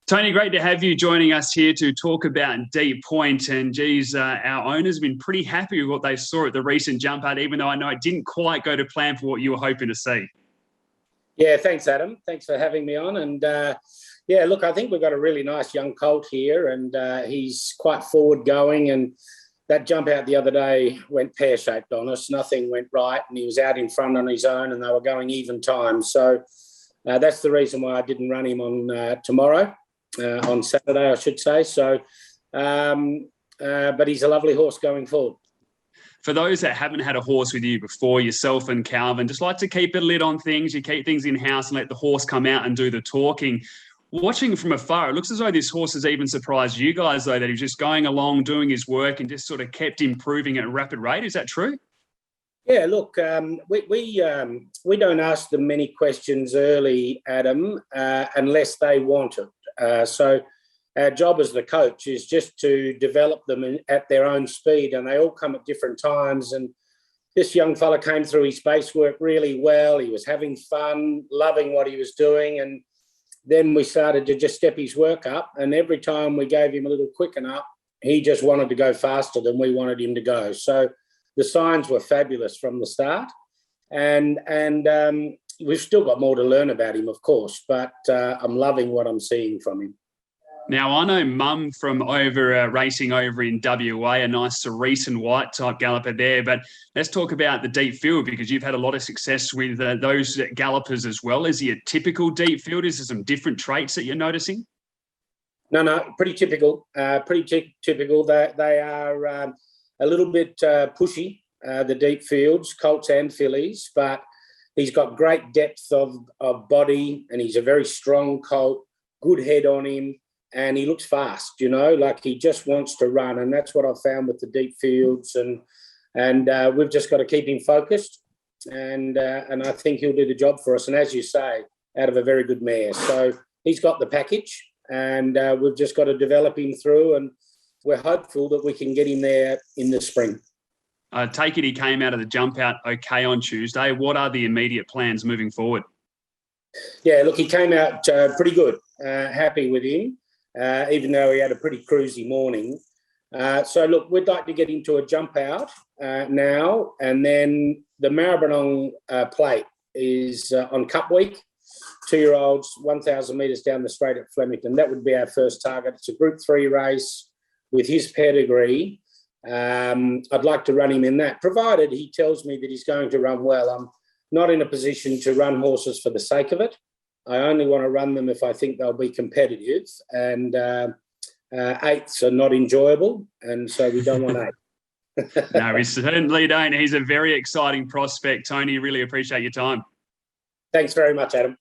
Tony, great to have you joining us here to talk about Deep Point. And geez, our owners have been pretty happy with what they saw at the recent jump out, even though I know it didn't quite go to plan for what you were hoping to see. Yeah, thanks, Adam. Thanks for having me on. And look, I think we've got a really nice young colt here, and he's quite forward going. And that jump out the other day went pear-shaped on us. Nothing went right, and he was out in front on his own, and they were going even time. So that's the reason why I didn't run him on tomorrow. On Saturday, I should say. So, but he's a lovely horse going forward. For those that haven't had a horse with you before, yourself and Calvin, just like to keep a lid on things. You keep things in-house and let the horse come out and do the talking. Watching from afar, it looks as though this horse has even surprised you guys, though, that he's just going along, doing his work and just sort of kept improving at a rapid rate. Is that true? Yeah, look, we don't ask them many questions early, Adam, unless they want it. So our job as the coach is just to develop them at their own speed, and they all come at different times. And this young fella came through his base work really well. He was having fun, loving what he was doing. And then we started to just step his work up. And every time we gave him a little quicken up, he just wanted to go faster than we wanted him to go. So the signs were fabulous from the start. And we've still got more to learn about him, of course, but I'm loving what I'm seeing from him. Now, I know Mum from over racing over in WA, a nice Cerise and White type galloper there, but let's talk about the deep field, because you've had a lot of success with those gallopers as well. Is he a typical deep field? Is there some different traits that you're noticing? No, pretty typical. Typical. They are a little bit pushy, the deep fields, colts and fillies, but he's got great depth of body, and he's a very strong colt, good head on him, and he looks fast, like he just wants to run. And that's what I've found with the deep fields. And we've just got to keep him focused. And I think he'll do the job for us. And as you say, out of a very good mare. So he's got the package, and we've just got to develop him through. And we're hopeful that we can get him there in the spring. I take it he came out of the jump out okay on Tuesday. What are the immediate plans moving forward? Yeah, look, he came out pretty good. Happy with him, even though he had a pretty cruisy morning. So, look, we'd like to get him to a jump out now, and then the Maribyrnong plate is on Cup Week. 2-year-olds, 1,000 metres down the straight at Flemington. That would be our first target. It's a Group 3 race with his pedigree. I'd like to run him in that, provided he tells me that he's going to run well. I'm not in a position to run horses for the sake of it. I only want to run them if I think they'll be competitive, and eighths are not enjoyable, and so we don't want eight. No, we certainly don't. He's a very exciting prospect. Tony, really appreciate your time. Thanks very much, Adam.